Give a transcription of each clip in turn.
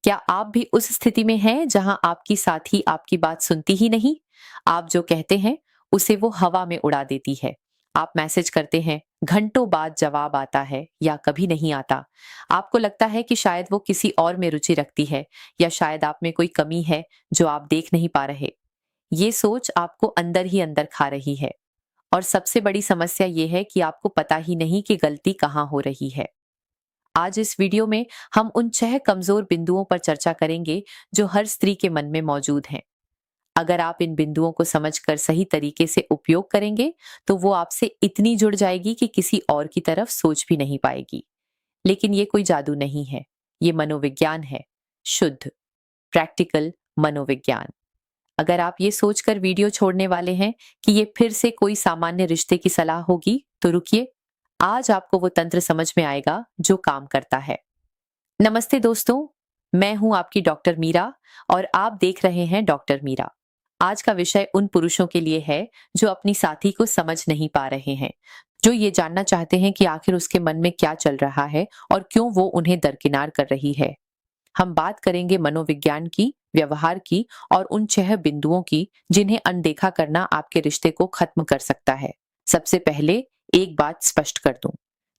क्या आप भी उस स्थिति में हैं जहां आपकी साथी आपकी बात सुनती ही नहीं? आप जो कहते हैं उसे वो हवा में उड़ा देती है। आप मैसेज करते हैं, घंटों बाद जवाब आता है या कभी नहीं आता। आपको लगता है कि शायद वो किसी और में रुचि रखती है या शायद आप में कोई कमी है जो आप देख नहीं पा रहे। ये सोच आपको अंदर ही अंदर खा रही है। और सबसे बड़ी समस्या ये है कि आपको पता ही नहीं कि गलती कहाँ हो रही है। आज इस वीडियो में हम उन 6 कमजोर बिंदुओं पर चर्चा करेंगे जो हर स्त्री के मन में मौजूद हैं। अगर आप इन बिंदुओं को समझकर सही तरीके से उपयोग करेंगे तो वो आपसे इतनी जुड़ जाएगी कि किसी और की तरफ सोच भी नहीं पाएगी। लेकिन ये कोई जादू नहीं है, ये मनोविज्ञान है। शुद्ध, प्रैक्टिकल मनोविज्ञान। अगर आप ये सोचकर वीडियो छोड़ने वाले हैं कि ये फिर से कोई सामान्य रिश्ते की सलाह होगी, तो रुकिए। आज आपको वो तंत्र समझ में आएगा जो काम करता है। नमस्ते दोस्तों, मैं हूं आपकी डॉक्टर मीरा और आप देख रहे हैं डॉक्टर मीरा। आज का विषय उन पुरुषों के लिए है जो अपनी साथी को समझ नहीं पा रहे हैं, जो ये जानना चाहते हैं कि आखिर उसके मन में क्या चल रहा है और क्यों वो उन्हें दरकिनार कर रही है। हम बात करेंगे मनोविज्ञान की, व्यवहार की और उन 6 बिंदुओं की जिन्हें अनदेखा करना आपके रिश्ते को खत्म कर सकता है। सबसे पहले एक बात स्पष्ट कर दूं,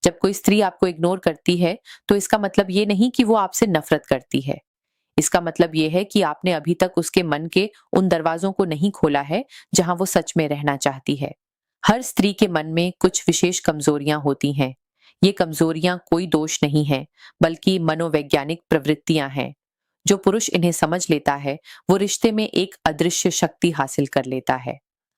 जब कोई स्त्री आपको इग्नोर करती है तो इसका मतलब ये नहीं कि वो आपसे नफरत करती है। इसका मतलब ये है कि आपने अभी तक उसके मन के उन दरवाजों को नहीं खोला है जहां वो सच में रहना चाहती है। हर स्त्री के मन में कुछ विशेष कमजोरियां होती हैं। ये कमजोरियां कोई दोष नहीं है, बल्कि मनोवैज्ञानिक प्रवृत्तियां हैं। जो पुरुष इन्हें समझ लेता है वो रिश्ते में एक अदृश्य शक्ति हासिल कर लेता है।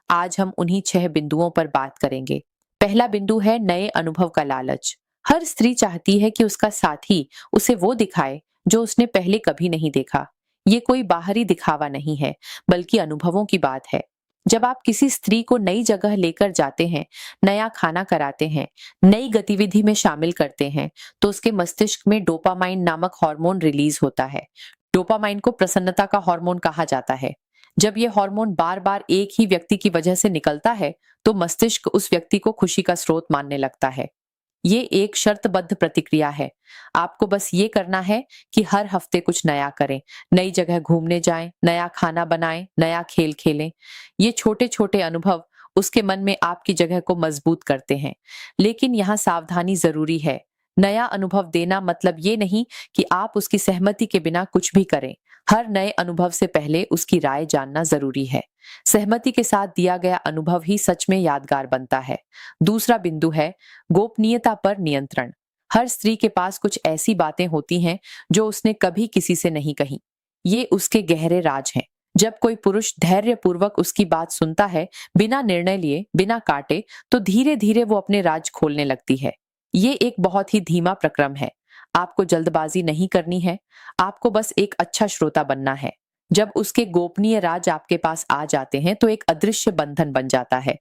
आज हम उन्हीं 6 बिंदुओं पर बात करेंगे। पहला बिंदु है नए अनुभव का लालच। हर स्त्री चाहती है कि उसका साथी उसे वो दिखाए जो उसने पहले कभी नहीं देखा। ये कोई बाहरी दिखावा नहीं है, बल्कि अनुभवों की बात है। जब आप किसी स्त्री को नई जगह लेकर जाते हैं, नया खाना कराते हैं, नई गतिविधि में शामिल करते हैं, तो उसके मस्तिष्क में डोपामाइन नामक हार्मोन रिलीज होता है। डोपामाइन को प्रसन्नता का हार्मोन कहा जाता है। जब यह हार्मोन बार बार एक ही व्यक्ति की वजह से निकलता है, तो मस्तिष्क उस व्यक्ति को खुशी का स्रोत मानने लगता है। ये एक शर्तबद्ध प्रतिक्रिया है। आपको बस ये करना है कि हर हफ्ते कुछ नया करें, नई जगह घूमने जाएं, नया खाना बनाएं, नया खेल खेलें। ये छोटे छोटे अनुभव उसके मन में आपकी जगह को मजबूत करते हैं। लेकिन यहाँ सावधानी जरूरी है। नया अनुभव देना मतलब ये नहीं कि आप उसकी सहमति के बिना कुछ भी करें। हर नए अनुभव से पहले उसकी राय जानना जरूरी है। सहमति के साथ दिया गया अनुभव ही सच में यादगार बनता है। दूसरा बिंदु है गोपनीयता पर नियंत्रण। हर स्त्री के पास कुछ ऐसी बातें होती हैं जो उसने कभी किसी से नहीं कही। ये उसके गहरे राज हैं। जब कोई पुरुष धैर्यपूर्वक उसकी बात सुनता है, बिना निर्णय लिए, बिना काटे, तो धीरे धीरे वो अपने राज खोलने लगती है। ये एक बहुत ही धीमा प्रक्रम है। आपको जल्दबाजी नहीं करनी है, आपको बस एक अच्छा श्रोता बनना है। जब उसके गोपनीय राज आपके पास आ जाते हैं तो एक अदृश्य बंधन बन जाता है।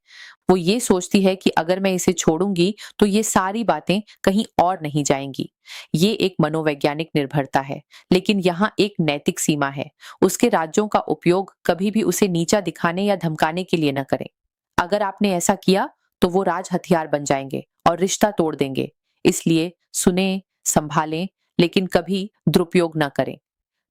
वो ये सोचती है कि अगर मैं इसे छोड़ूंगी तो ये सारी बातें कहीं और नहीं जाएंगी। ये एक मनोवैज्ञानिक निर्भरता है, लेकिन यहाँ एक नैतिक सीमा है। उसके राज्यों का उपयोग कभी भी उसे नीचा दिखाने या धमकाने के लिए न करें। अगर आपने ऐसा किया तो वो राज हथियार बन जाएंगे और रिश्ता तोड़ देंगे। इसलिए सुने, संभालें, लेकिन कभी दुरुपयोग न करें।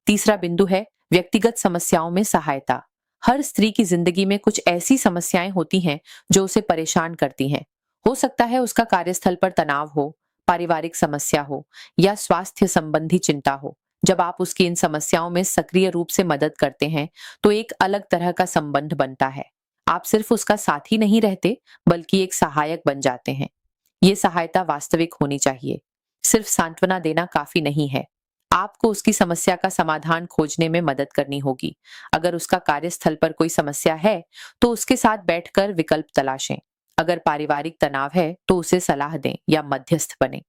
तीसरा बिंदु है व्यक्तिगत समस्याओं में सहायता। हर स्त्री की जिंदगी में कुछ ऐसी समस्याएं होती हैं जो उसे परेशान करती हैं। हो सकता है उसका कार्यस्थल पर तनाव हो, पारिवारिक समस्या हो या स्वास्थ्य संबंधी चिंता हो। जब आप उसकी इन समस्याओं में सक्रिय रूप से मदद करते हैं तो एक अलग तरह का संबंध बनता है। आप सिर्फ उसका साथी नहीं रहते, बल्कि एक सहायक बन जाते हैं। ये सहायता वास्तविक होनी चाहिए। सिर्फ सांत्वना देना काफी नहीं है। आपको उसकी समस्या का समाधान खोजने में मदद करनी होगी। अगर उसका कार्यस्थल पर कोई समस्या है तो उसके साथ बैठकर विकल्प तलाशें। अगर पारिवारिक तनाव है तो उसे सलाह दें या मध्यस्थ बने।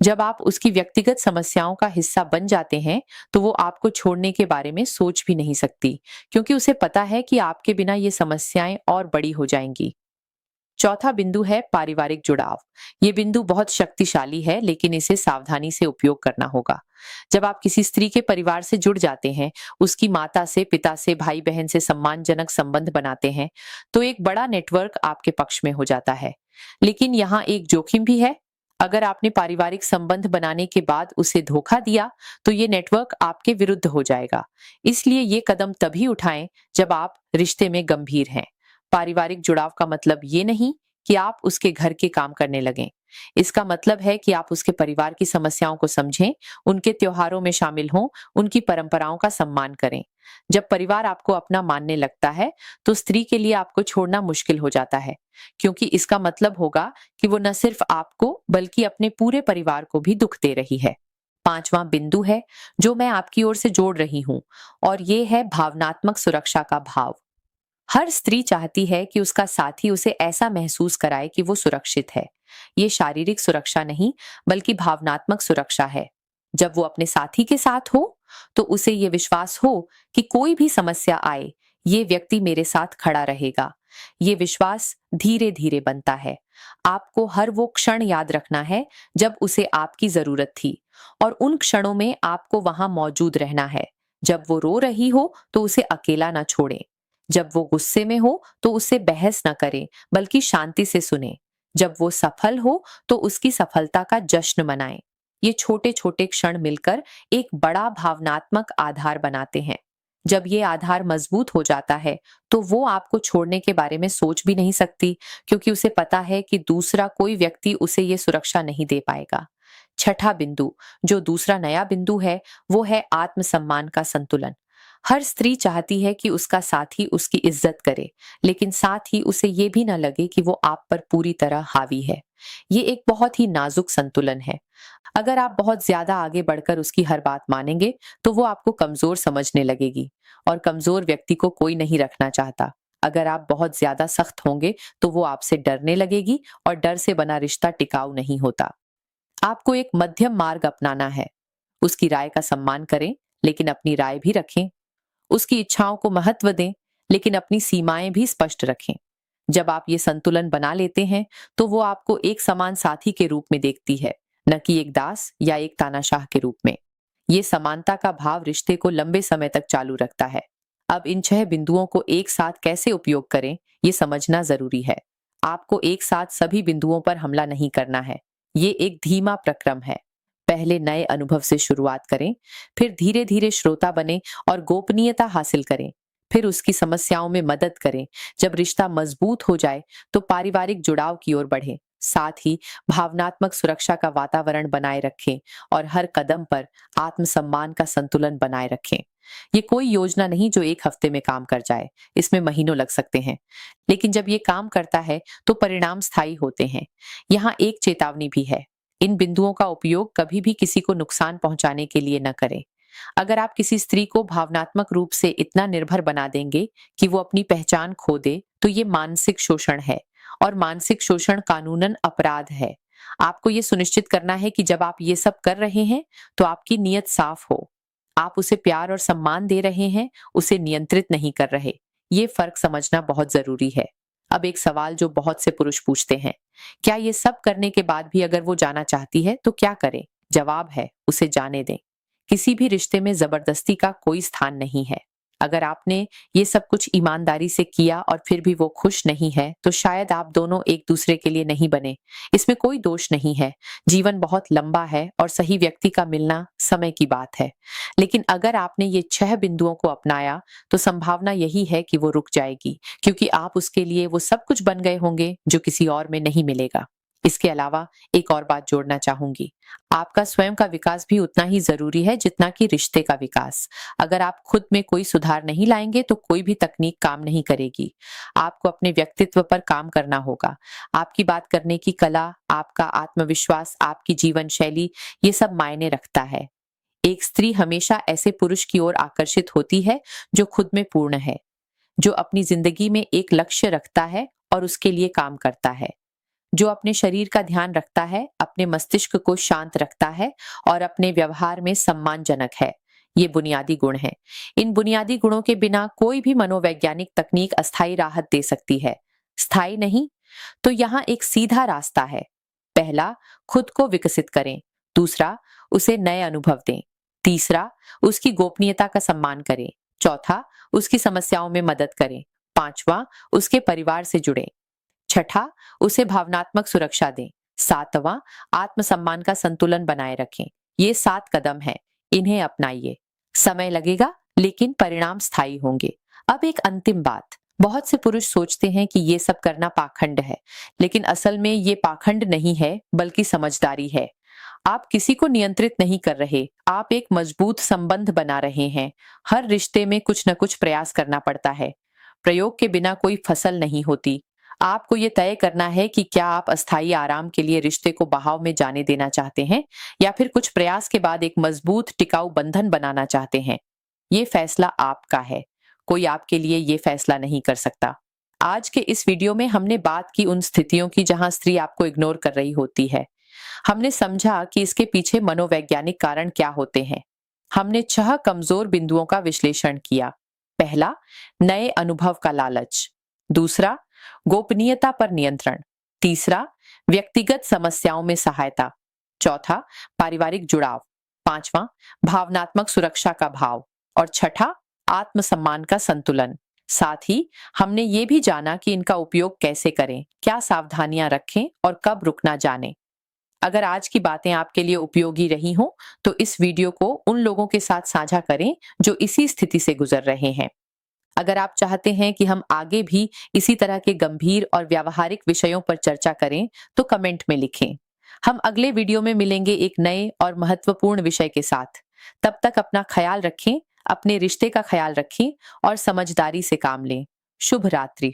जब आप उसकी व्यक्तिगत समस्याओं का हिस्सा बन जाते हैं तो वो आपको छोड़ने के बारे में सोच भी नहीं सकती, क्योंकि उसे पता है कि आपके बिना ये समस्याएं और बड़ी हो जाएंगी। चौथा बिंदु है पारिवारिक जुड़ाव। ये बिंदु बहुत शक्तिशाली है, लेकिन इसे सावधानी से उपयोग करना होगा। जब आप किसी स्त्री के परिवार से जुड़ जाते हैं, उसकी माता से, पिता से, भाई बहन से सम्मानजनक संबंध बनाते हैं, तो एक बड़ा नेटवर्क आपके पक्ष में हो जाता है। लेकिन यहाँ एक जोखिम भी है। अगर आपने पारिवारिक संबंध बनाने के बाद उसे धोखा दिया तो ये नेटवर्क आपके विरुद्ध हो जाएगा। इसलिए ये कदम तभी उठाएं जब आप रिश्ते में गंभीर हैं। पारिवारिक जुड़ाव का मतलब ये नहीं कि आप उसके घर के काम करने लगें। इसका मतलब है कि आप उसके परिवार की समस्याओं को समझें, उनके त्योहारों में शामिल हों, उनकी परंपराओं का सम्मान करें। जब परिवार आपको अपना मानने लगता है तो स्त्री के लिए आपको छोड़ना मुश्किल हो जाता है, क्योंकि इसका मतलब होगा कि वो न सिर्फ आपको बल्कि अपने पूरे परिवार को भी दुख दे रही है। पांचवां बिंदु है जो मैं आपकी ओर से जोड़ रही हूं, और ये है भावनात्मक सुरक्षा का भाव। हर स्त्री चाहती है कि उसका साथी उसे ऐसा महसूस कराए कि वो सुरक्षित है। ये शारीरिक सुरक्षा नहीं, बल्कि भावनात्मक सुरक्षा है। जब वो अपने साथी के साथ हो तो उसे ये विश्वास हो कि कोई भी समस्या आए, ये व्यक्ति मेरे साथ खड़ा रहेगा। ये विश्वास धीरे धीरे बनता है। आपको हर वो क्षण याद रखना है जब उसे आपकी जरूरत थी, और उन क्षणों में आपको वहां मौजूद रहना है। जब वो रो रही हो तो उसे अकेला ना छोड़ें। जब वो गुस्से में हो तो उससे बहस न करें, बल्कि शांति से सुने। जब वो सफल हो तो उसकी सफलता का जश्न मनाएं। ये छोटे छोटे क्षण मिलकर एक बड़ा भावनात्मक आधार बनाते हैं। जब ये आधार मजबूत हो जाता है तो वो आपको छोड़ने के बारे में सोच भी नहीं सकती, क्योंकि उसे पता है कि दूसरा कोई व्यक्ति उसे ये सुरक्षा नहीं दे पाएगा। छठा बिंदु, जो दूसरा नया बिंदु है, वो है आत्मसम्मान का संतुलन। हर स्त्री चाहती है कि उसका साथी उसकी इज्जत करे, लेकिन साथ ही उसे ये भी ना लगे कि वो आप पर पूरी तरह हावी है। ये एक बहुत ही नाजुक संतुलन है। अगर आप बहुत ज्यादा आगे बढ़कर उसकी हर बात मानेंगे तो वो आपको कमजोर समझने लगेगी, और कमजोर व्यक्ति को कोई नहीं रखना चाहता। अगर आप बहुत ज्यादा सख्त होंगे तो वो आपसे डरने लगेगी, और डर से बना रिश्ता टिकाऊ नहीं होता। आपको एक मध्यम मार्ग अपनाना है। उसकी राय का सम्मान करें, लेकिन अपनी राय भी रखें। उसकी इच्छाओं को महत्व दें, लेकिन अपनी सीमाएं भी स्पष्ट रखें। जब आप ये संतुलन बना लेते हैं तो वो आपको एक समान साथी के रूप में देखती है, न कि एक दास या एक तानाशाह के रूप में। ये समानता का भाव रिश्ते को लंबे समय तक चालू रखता है। अब इन 6 बिंदुओं को एक साथ कैसे उपयोग करें, ये समझना जरूरी है। आपको एक साथ सभी बिंदुओं पर हमला नहीं करना है। ये एक धीमा प्रक्रम है। पहले नए अनुभव से शुरुआत करें, फिर धीरे धीरे श्रोता बने और गोपनीयता हासिल करें। फिर उसकी समस्याओं में मदद करें। जब रिश्ता मजबूत हो जाए तो पारिवारिक जुड़ाव की ओर बढ़ें। साथ ही भावनात्मक सुरक्षा का वातावरण बनाए रखें, और हर कदम पर आत्मसम्मान का संतुलन बनाए रखें। ये कोई योजना नहीं जो एक हफ्ते में काम कर जाए। इसमें महीनों लग सकते हैं, लेकिन जब ये काम करता है तो परिणाम स्थायी होते हैं। यहाँ एक चेतावनी भी है। इन बिंदुओं का उपयोग कभी भी किसी को नुकसान पहुंचाने के लिए न करें। अगर आप किसी स्त्री को भावनात्मक रूप से इतना निर्भर बना देंगे कि वो अपनी पहचान खो दे, तो ये मानसिक शोषण है, और मानसिक शोषण कानूनन अपराध है। आपको ये सुनिश्चित करना है कि जब आप ये सब कर रहे हैं तो आपकी नीयत साफ हो। आप उसे प्यार और सम्मान दे रहे हैं, उसे नियंत्रित नहीं कर रहे। ये फर्क समझना बहुत जरूरी है। अब एक सवाल जो बहुत से पुरुष पूछते हैं, क्या ये सब करने के बाद भी अगर वो जाना चाहती है तो क्या करें? जवाब है, उसे जाने दें। किसी भी रिश्ते में जबरदस्ती का कोई स्थान नहीं है। अगर आपने ये सब कुछ ईमानदारी से किया और फिर भी वो खुश नहीं है, तो शायद आप दोनों एक दूसरे के लिए नहीं बने। इसमें कोई दोष नहीं है। जीवन बहुत लंबा है और सही व्यक्ति का मिलना समय की बात है। लेकिन अगर आपने ये 6 बिंदुओं को अपनाया तो संभावना यही है कि वो रुक जाएगी, क्योंकि आप उसके लिए वो सब कुछ बन गए होंगे जो किसी और में नहीं मिलेगा। इसके अलावा एक और बात जोड़ना चाहूंगी। आपका स्वयं का विकास भी उतना ही जरूरी है जितना कि रिश्ते का विकास। अगर आप खुद में कोई सुधार नहीं लाएंगे तो कोई भी तकनीक काम नहीं करेगी। आपको अपने व्यक्तित्व पर काम करना होगा। आपकी बात करने की कला, आपका आत्मविश्वास, आपकी जीवन शैली, ये सब मायने रखता है। एक स्त्री हमेशा ऐसे पुरुष की ओर आकर्षित होती है जो खुद में पूर्ण है, जो अपनी जिंदगी में एक लक्ष्य रखता है और उसके लिए काम करता है, जो अपने शरीर का ध्यान रखता है, अपने मस्तिष्क को शांत रखता है और अपने व्यवहार में सम्मानजनक है। ये बुनियादी गुण हैं। इन बुनियादी गुणों के बिना कोई भी मनोवैज्ञानिक तकनीक अस्थायी राहत दे सकती है, स्थायी नहीं। तो यहाँ एक सीधा रास्ता है। पहला, खुद को विकसित करें। दूसरा, उसे नए अनुभव दें। तीसरा, उसकी गोपनीयता का सम्मान करें। चौथा, उसकी समस्याओं में मदद करें। पांचवा, उसके परिवार से जुड़ें। छठा, उसे भावनात्मक सुरक्षा दें। सातवां, आत्मसम्मान का संतुलन बनाए रखें। ये 7 कदम हैं, इन्हें अपनाइए। समय लगेगा लेकिन परिणाम स्थायी होंगे। अब एक अंतिम बात, बहुत से पुरुष सोचते हैं कि ये सब करना पाखंड है, लेकिन असल में ये पाखंड नहीं है बल्कि समझदारी है। आप किसी को नियंत्रित नहीं कर रहे, आप एक मजबूत संबंध बना रहे हैं। हर रिश्ते में कुछ न कुछ प्रयास करना पड़ता है। प्रयोग के बिना कोई फसल नहीं होती। आपको ये तय करना है कि क्या आप अस्थायी आराम के लिए रिश्ते को बहाव में जाने देना चाहते हैं या फिर कुछ प्रयास के बाद एक मजबूत टिकाऊ बंधन बनाना चाहते हैं। ये फैसला आपका है, कोई आपके लिए ये फैसला नहीं कर सकता। आज के इस वीडियो में हमने बात की उन स्थितियों की जहां स्त्री आपको इग्नोर कर रही होती है। हमने समझा कि इसके पीछे मनोवैज्ञानिक कारण क्या होते हैं। हमने 6 कमजोर बिंदुओं का विश्लेषण किया। पहला, नए अनुभव का लालच। दूसरा, गोपनीयता पर नियंत्रण। तीसरा, व्यक्तिगत समस्याओं में सहायता। चौथा, पारिवारिक जुड़ाव। पांचवा, भावनात्मक सुरक्षा का भाव। और छठा, आत्मसम्मान का संतुलन। साथ ही हमने ये भी जाना कि इनका उपयोग कैसे करें, क्या सावधानियां रखें और कब रुकना जाने। अगर आज की बातें आपके लिए उपयोगी रही हों, तो इस वीडियो को उन लोगों के साथ साझा करें जो इसी स्थिति से गुजर रहे हैं। अगर आप चाहते हैं कि हम आगे भी इसी तरह के गंभीर और व्यावहारिक विषयों पर चर्चा करें, तो कमेंट में लिखें। हम अगले वीडियो में मिलेंगे एक नए और महत्वपूर्ण विषय के साथ। तब तक अपना ख्याल रखें, अपने रिश्ते का ख्याल रखें और समझदारी से काम लें। शुभ रात्रि।